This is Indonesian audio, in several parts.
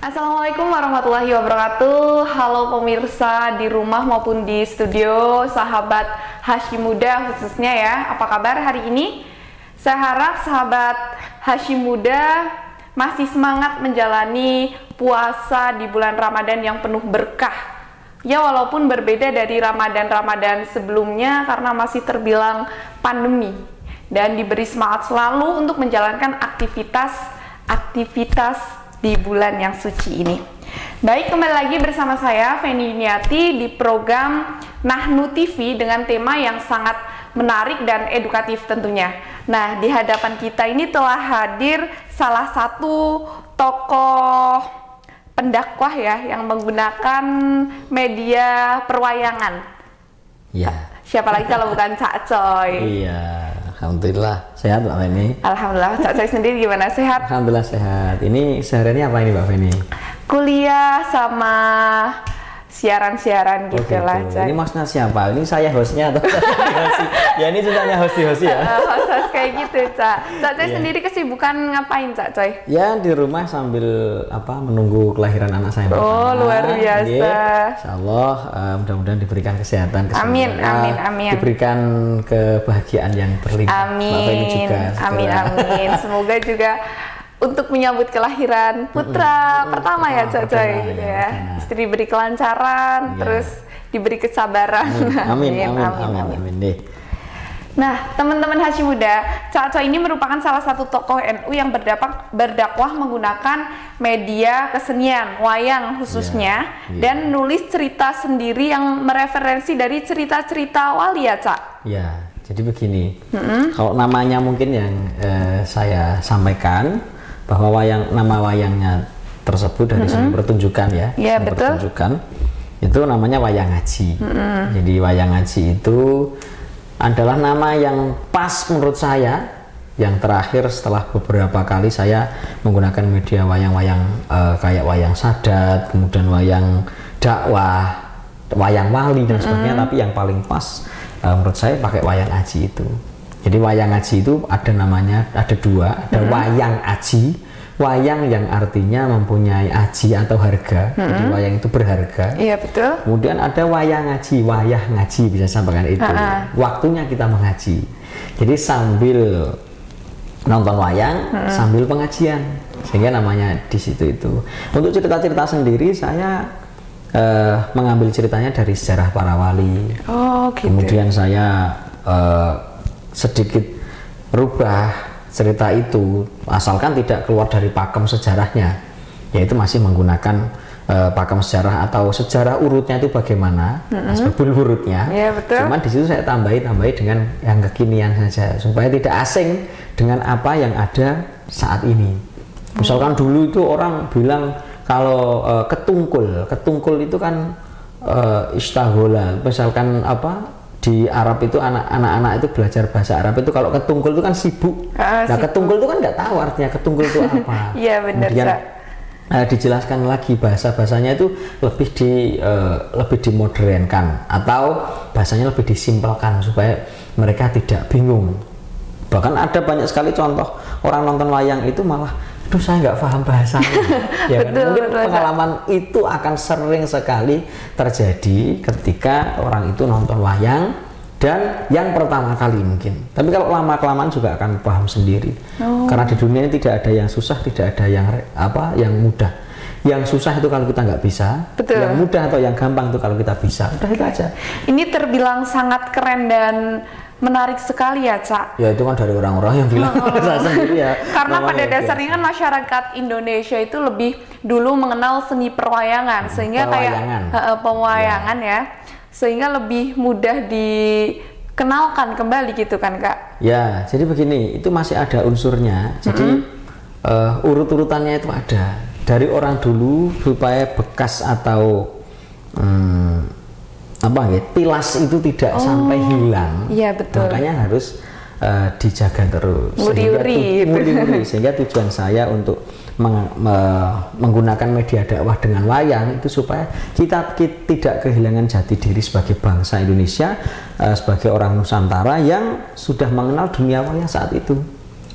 Assalamualaikum warahmatullahi wabarakatuh. Halo pemirsa di rumah maupun di studio, sahabat Hashim Muda khususnya ya. Apa kabar hari ini? Saya harap sahabat Hashim Muda masih semangat menjalani puasa di bulan Ramadan yang penuh berkah. Ya, walaupun berbeda dari Ramadan-Ramadan sebelumnya karena masih terbilang pandemi, dan diberi semangat selalu untuk menjalankan aktivitas di bulan yang suci ini. Baik, kembali lagi bersama saya Feni Yuniati di program Nahnu TV dengan tema yang sangat menarik dan edukatif tentunya. Nah, di hadapan kita ini telah hadir salah satu tokoh pendakwah ya yang menggunakan media perwayangan. Ya. Siapa lagi kalau bukan Cak Coy? Iya, alhamdulillah sehat Mbak Feni. Alhamdulillah. Cak Coy sendiri gimana, sehat? Alhamdulillah sehat. Ini sehariannya apa ini Mbak Feni? Kuliah sama siaran-siaran gitu lah, Cak. Ini maksudnya siapa? Ini saya hostnya atau ya ini susahnya host ya? Host kayak gitu, Cak. Cak Coy sendiri kesibukan ngapain, Cak Coy? Ya di rumah sambil menunggu kelahiran anak saya. Oh, luar biasa. Insya Allah mudah-mudahan diberikan kesehatan, amin, amin. Diberikan kebahagiaan yang berlimpah. Amin, juga, amin. Semoga juga untuk menyambut kelahiran putra pertama ya, Cak Coy. Ya. Istri diberi kelancaran, terus diberi kesabaran. Amin. Deh. Nah, teman-teman Hashim Muda, Cak Coy ini merupakan salah satu tokoh NU yang berdakwah menggunakan media kesenian, wayang khususnya, dan nulis cerita sendiri yang mereferensi dari cerita-cerita wali ya, Cak? Ya, jadi begini, kalau namanya mungkin yang saya sampaikan, bahwa nama wayangnya tersebut dari seni pertunjukan ya, seni pertunjukan, itu namanya wayang ngaji. Jadi wayang ngaji itu adalah nama yang pas menurut saya. Yang terakhir setelah beberapa kali saya menggunakan media wayang-wayang kayak wayang sadat, kemudian wayang dakwah, wayang wali dan sebagainya, tapi yang paling pas menurut saya pakai wayang aji itu. Jadi wayang aji itu ada namanya, ada dua, ada wayang aji, wayang yang artinya mempunyai aji atau harga, jadi wayang itu berharga. Iya, betul. Kemudian ada wayang ngaji, wayah ngaji, bisa sampaikan itu. Waktunya kita mengaji. Jadi sambil nonton wayang, sambil pengajian, sehingga namanya di situ itu. Untuk cerita-cerita sendiri saya mengambil ceritanya dari sejarah para wali. Oh, gitu. Kemudian saya sedikit rubah cerita itu, asalkan tidak keluar dari pakem sejarahnya, yaitu masih menggunakan pakem sejarah atau sejarah urutnya itu bagaimana, asbabul urutnya. Ya, betul. Cuman di situ saya tambahi dengan yang kekinian saja, supaya tidak asing dengan apa yang ada saat ini. Misalkan dulu itu orang bilang kalau ketungkul itu kan istahola, misalkan di Arab itu anak-anak itu belajar bahasa Arab itu kalau ketungkul itu kan sibuk. Nah, ketungkul itu kan nggak tahu artinya ketungkul itu apa. Iya, benar. Kemudian dijelaskan lagi bahasanya itu lebih dimodernkan atau bahasanya lebih disimpelkan supaya mereka tidak bingung. Bahkan ada banyak sekali contoh orang nonton wayang itu malah, aduh saya nggak paham bahasanya. Ya kan? Mungkin pengalaman itu akan sering sekali terjadi ketika orang itu nonton wayang dan yang pertama kali mungkin. Tapi kalau lama-kelamaan juga akan paham sendiri. Karena di dunia ini tidak ada yang susah, tidak ada yang mudah. Yang susah itu kalau kita nggak bisa, yang mudah atau yang gampang itu kalau kita bisa. Udah itu aja. Ini terbilang sangat keren dan menarik sekali ya, Cak. Ya itu kan dari orang-orang yang bilang saya sendiri ya. Karena pada dasarnya kan masyarakat Indonesia itu lebih dulu mengenal seni perwayangan, sehingga pewayangan ya, sehingga lebih mudah dikenalkan kembali gitu kan, Kak? Ya, jadi begini, itu masih ada unsurnya. Jadi urut-urutannya itu ada dari orang dulu supaya bekas atau tilas itu tidak sampai hilang. Iya, betul. Makanya harus dijaga terus. Muri-uri. Sehingga tujuan saya untuk menggunakan media dakwah dengan wayang itu supaya kita tidak kehilangan jati diri sebagai bangsa Indonesia, sebagai orang Nusantara yang sudah mengenal dunia wayang saat itu.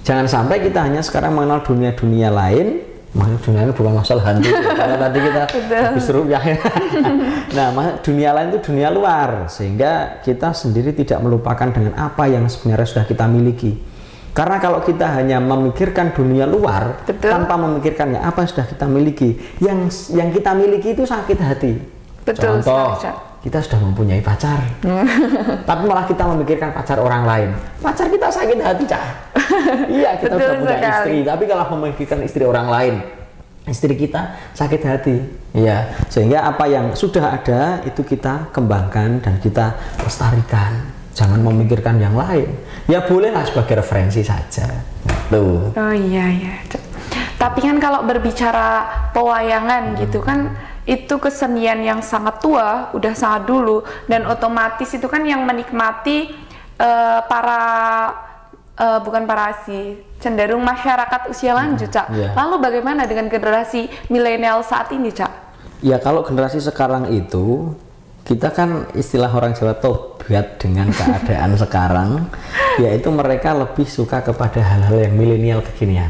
Jangan sampai kita hanya sekarang mengenal dunia-dunia lain Maksudnya dunia ini bukan masalah hantu. Karena tadi kita habis rupiah. Nah, dunia lain itu dunia luar, sehingga kita sendiri tidak melupakan dengan apa yang sebenarnya sudah kita miliki. Karena kalau kita hanya memikirkan dunia luar tanpa memikirkannya apa yang sudah kita miliki, yang kita miliki itu sakit hati. Betul. Contoh, kita sudah mempunyai pacar, tapi malah kita memikirkan pacar orang lain. Pacar kita sakit hati, Cak. Iya, kita sudah punya istri, tapi kalau memikirkan istri orang lain, istri kita sakit hati. Iya, sehingga apa yang sudah ada itu kita kembangkan dan kita lestarikan. Jangan memikirkan yang lain. Ya bolehlah sebagai referensi saja. Tuh. Oh iya. Tapi kan kalau berbicara pewayangan gitu kan, itu kesenian yang sangat tua, udah sangat dulu, dan otomatis itu kan yang menikmati bukan para sih, cenderung masyarakat usia lanjut, Cak. Lalu bagaimana dengan generasi milenial saat ini, Cak? Ya kalau generasi sekarang itu, kita kan istilah orang Jawa tobat dengan keadaan sekarang, yaitu mereka lebih suka kepada hal-hal yang milenial kekinian.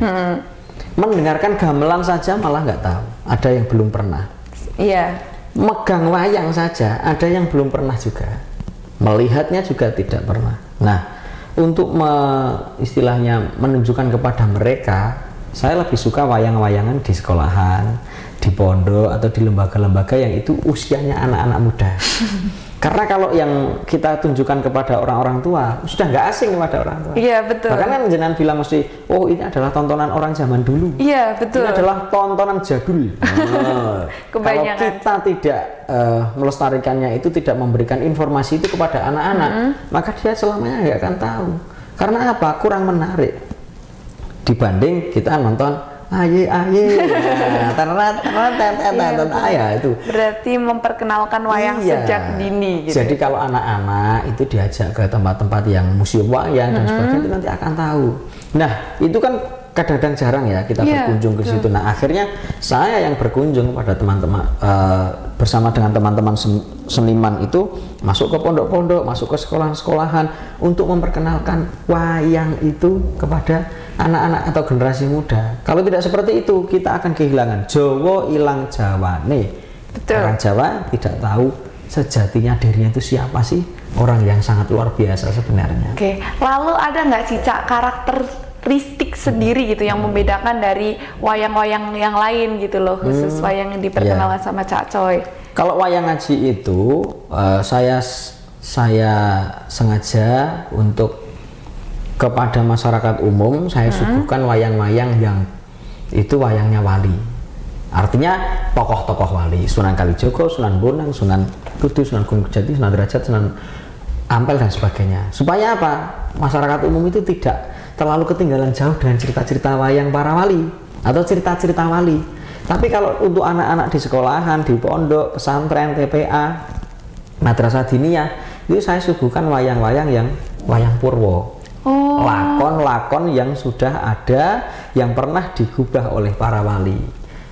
Mendengarkan gamelan saja malah nggak tahu, ada yang belum pernah. Iya. Megang wayang saja ada yang belum pernah juga. Melihatnya juga tidak pernah. Nah, untuk istilahnya menunjukkan kepada mereka, saya lebih suka wayang-wayangan di sekolahan, di pondok atau di lembaga-lembaga yang itu usianya anak-anak muda. Karena kalau yang kita tunjukkan kepada orang-orang tua sudah nggak asing kepada orang tua. Iya, betul. Bahkan kan jenengan bilang mesti, oh ini adalah tontonan orang zaman dulu. Iya, betul. Ini adalah tontonan jadul. Kalau kita tidak melestarikannya itu, tidak memberikan informasi itu kepada anak-anak, maka dia selamanya nggak akan tahu. Karena apa? Kurang menarik dibanding kita nonton aye itu berarti memperkenalkan wayang sejak dini gitu. Jadi kalau anak-anak itu diajak ke tempat-tempat yang museum wayang dan sebagainya, itu nanti akan tahu. Nah, itu kan kadang-kadang jarang ya kita berkunjung ke situ. Nah, akhirnya saya yang berkunjung pada teman-teman bersama dengan teman-teman seniman itu masuk ke pondok-pondok, masuk ke sekolah-sekolahan untuk memperkenalkan wayang itu kepada anak-anak atau generasi muda. Kalau tidak seperti itu, kita akan kehilangan Jawa ilang Jawane. Orang Jawa tidak tahu sejatinya dirinya itu siapa sih, orang yang sangat luar biasa sebenarnya. Oke, lalu ada nggak sih, Cak, karakteristik sendiri gitu yang membedakan dari wayang-wayang yang lain gitu loh, khusus wayang yang diperkenalkan sama Cak Coy? Kalau wayang ngaji itu saya sengaja untuk kepada masyarakat umum saya suguhkan wayang-wayang yang itu wayangnya wali. Artinya tokoh-tokoh wali, Sunan Kalijogo, Sunan Bonang, Sunan Kudus, Sunan Gunung Jati, Sunan Derajat, Sunan Ampel dan sebagainya. Supaya apa? Masyarakat umum itu tidak terlalu ketinggalan jauh dengan cerita-cerita wayang para wali atau cerita-cerita wali. Tapi kalau untuk anak-anak di sekolahan, di pondok, pesantren, TPA, madrasah diniyah, itu saya suguhkan wayang-wayang yang wayang purwo. Lakon-lakon yang sudah ada, yang pernah digubah oleh para wali.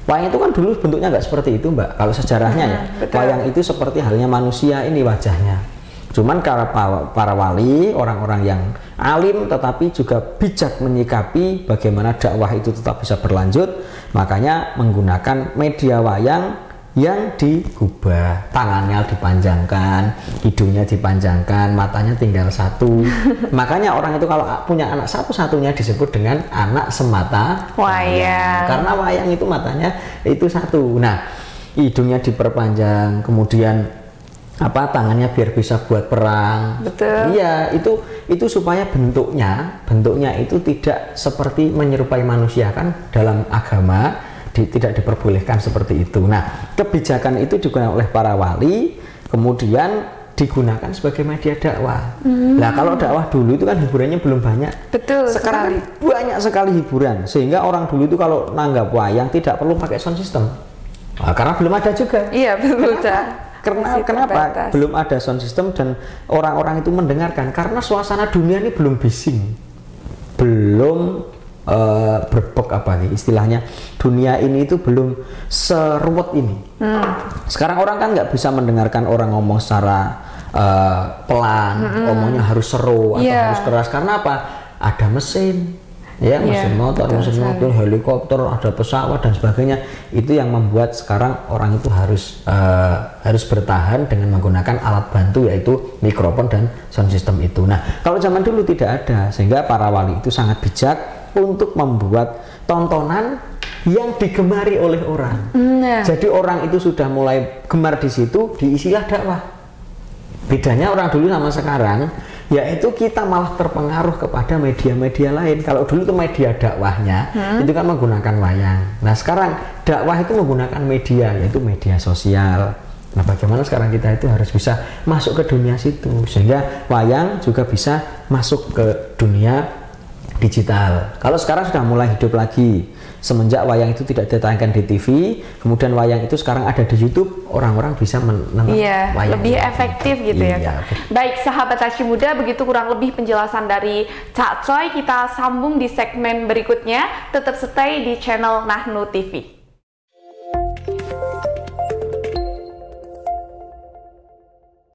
Wayang itu kan dulu bentuknya nggak seperti itu, Mbak. Kalau sejarahnya ya, wayang itu seperti halnya manusia ini wajahnya. Cuman karena para wali, orang-orang yang alim tetapi juga bijak menyikapi bagaimana dakwah itu tetap bisa berlanjut, makanya menggunakan media wayang yang digubah, tangannya dipanjangkan, hidungnya dipanjangkan, matanya tinggal satu. Makanya orang itu kalau punya anak satu-satunya disebut dengan anak semata wayang. Karena wayang itu matanya itu satu. Nah, hidungnya diperpanjang, kemudian tangannya biar bisa buat perang. Betul. Iya, itu supaya bentuknya itu tidak seperti menyerupai manusia, kan dalam agama tidak diperbolehkan seperti itu. Nah, kebijakan itu digunakan oleh para wali, kemudian digunakan sebagai media dakwah. Nah, kalau dakwah dulu itu kan hiburannya belum banyak. Betul. Sekarang banyak sekali hiburan, sehingga orang dulu itu kalau nanggap wayang tidak perlu pakai sound system. Nah, karena belum ada juga. Iya, betul. Kenapa belum ada sound system dan orang-orang itu mendengarkan? Karena suasana dunia ini belum bising, belum berbek istilahnya, dunia ini itu belum seruwet ini. Sekarang orang kan nggak bisa mendengarkan orang ngomong secara pelan, ngomongnya harus seru atau harus keras. Karena apa? Ada mesin, ya, mesin motor, helikopter, ada pesawat dan sebagainya. Itu yang membuat sekarang orang itu harus bertahan dengan menggunakan alat bantu, yaitu mikrofon dan sound system itu. Nah, kalau zaman dulu tidak ada, sehingga para wali itu sangat bijak untuk membuat tontonan yang digemari oleh orang. Jadi orang itu sudah mulai gemar di situ, diisilah dakwah. Bedanya orang dulu sama sekarang, yaitu kita malah terpengaruh kepada media-media lain. Kalau dulu itu media dakwahnya itu kan menggunakan wayang. Nah, sekarang dakwah itu menggunakan media, yaitu media sosial. Nah, bagaimana sekarang kita itu harus bisa masuk ke dunia situ, sehingga wayang juga bisa masuk ke dunia digital. Kalau sekarang sudah mulai hidup lagi semenjak wayang itu tidak ditayangkan di TV, kemudian wayang itu sekarang ada di YouTube, orang-orang bisa menonton wayang lebih efektif gitu ya Kak. Baik sahabat Hashi Muda, begitu kurang lebih penjelasan dari Cak Coy. Kita sambung di segmen berikutnya, tetap stay di channel Nahnu TV.